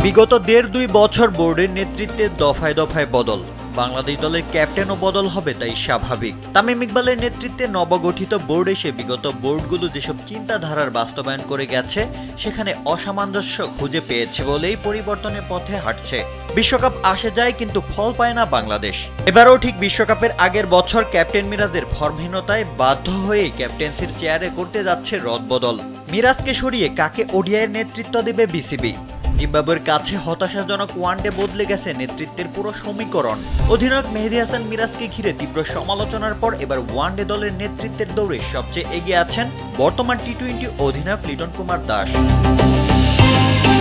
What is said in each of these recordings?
বিগত ১.৫-২ বছর বোর্ডের নেতৃত্বে দফায় দফায় বদল। বাংলাদেশ দলের ক্যাপ্টেনও বদল হবে, তাই স্বাভাবিক। তামিম ইকবালের নেতৃত্বে নবগঠিত বোর্ড এসে বিগত বোর্ডগুলো যেসব চিন্তাধারার বাস্তবায়ন করে গেছে, সেখানে অসামঞ্জস্য খুঁজে পেয়েছে বলেই পরিবর্তনের পথে হাঁটছে। বিশ্বকাপ আসে যায়, কিন্তু ফল পায় না বাংলাদেশ। এবারও ঠিক বিশ্বকাপের আগের বছর ক্যাপ্টেন মিরাজের ফর্মহীনতায় বাধ্য হয়েই ক্যাপ্টেন্সির চেয়ারে করতে যাচ্ছে রদবদল। মিরাজকে সরিয়ে কাকে ওডিআইয়ের নেতৃত্ব দেবে বিসিবি? জিম্বাবুয়ের কাছে হতাশাজনক ওয়ানডে বদলে গেছে নেতৃত্বের পুরো সমীকরণ। অধিনায়ক মেহেদী হাসান মিরাজকে ঘিরে তীব্র সমালোচনার পর এবার ওয়ানডে দলের নেতৃত্বের দৌড়ে সবচেয়ে এগিয়ে আছেন বর্তমান টি-20 অধিনায়ক লিটন কুমার দাস।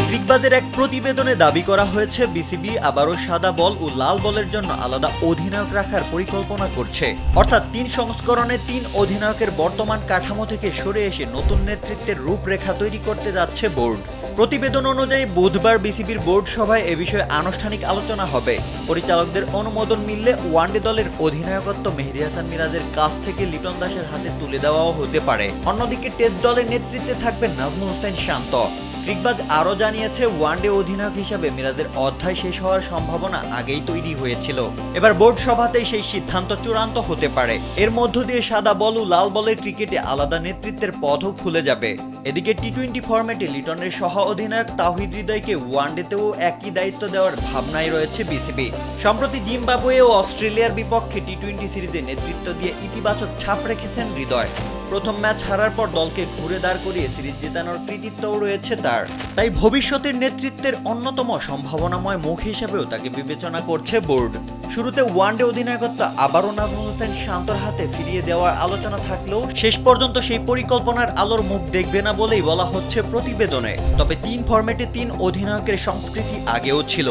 ক্রিকবাজের এক প্রতিবেদনে দাবি করা হয়েছে, বিসিবি আবারও সাদা বল ও লাল বলের জন্য আলাদা অধিনায়ক রাখার পরিকল্পনা করছে। অর্থাৎ ৩ সংস্করণে ৩ অধিনায়কের বর্তমান কাঠামো থেকে সরে এসে নতুন নেতৃত্বের রূপরেখা তৈরি করতে যাচ্ছে বোর্ড। প্রতিবেদন অনুযায়ী বুধবার বিসিবির বোর্ড সভায় এ বিষয়ে আনুষ্ঠানিক আলোচনা হবে। পরিচালকদের অনুমোদন মিললে ওয়ানডে দলের অধিনায়কত্ব মেহেদী হাসান মিরাজের কাছ থেকে লিটন দাসের হাতে তুলে দেওয়াও হতে পারে। অন্যদিকে টেস্ট দলের নেতৃত্বে থাকবেন নাজমুল হোসেন শান্ত। ক্রিকবাজ আরও জানিয়েছে, ওয়ানডে অধিনায়ক হিসাবে মিরাজের অধ্যায় শেষ হওয়ার সম্ভাবনা আগেই তৈরি হয়েছিল। এবার বোর্ড সভাতেই সেই সিদ্ধান্ত চূড়ান্ত হতে পারে। এর মধ্য দিয়ে সাদা বল ও লাল বলের ক্রিকেটে আলাদা নেতৃত্বের পথও খুলে যাবে। এদিকে টি-20 ফরম্যাটে লিটনের সহ অধিনায়ক তাওহিদ হৃদয়কে ওয়ানডেতেও একই দায়িত্ব দেওয়ার ভাবনায় রয়েছে বিসিবি। সম্প্রতি জিম্বাবুয়ে ও অস্ট্রেলিয়ার বিপক্ষে টি-20 সিরিজে নেতৃত্ব দিয়ে ইতিবাচক ছাপ রেখেছেন হৃদয়। প্রথম ম্যাচ হারার পর দলকে ঘুরে দাঁড় করিয়ে সিরিজ জেতানোর কৃতিত্বও রয়েছে তার। তাই ভবিষ্যতের নেতৃত্বের অন্যতম সম্ভাবনাময় মুখ হিসেবেও তাকে বিবেচনা করছে বোর্ড। শুরুতে ওয়ানডে অধিনায়কত্ব আবারও নাজমুল হোসেন শান্তর হাতে ফিরিয়ে দেওয়ার আলোচনা থাকলেও শেষ পর্যন্ত সেই পরিকল্পনার আলোর মুখ দেখবে না বলেই বলা হচ্ছে প্রতিবেদনে। তবে ৩ ফরম্যাটে ৩ অধিনায়কের সংস্কৃতি আগেও ছিল।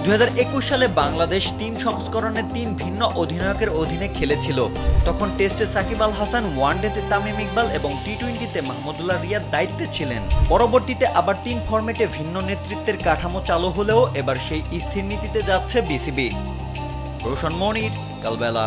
২০২১ সালে বাংলাদেশ ৩ সংস্করণে ৩ ভিন্ন অধিনায়কের অধীনে খেলেছিল। তখন টেস্টে সাকিব আল হাসান, ওয়ানডেতে তামিম ইকবাল এবং টি-20তে মাহমুদুল্লাহ রিয়াদ দায়িত্বে ছিলেন। পরবর্তীতে আবার ৩ ফরম্যাটে ভিন্ন নেতৃত্বের কাঠামো চালু হলেও এবার সেই স্থির নীতিতে যাচ্ছে বিসিবি। রোশন মনির, কালবেলা।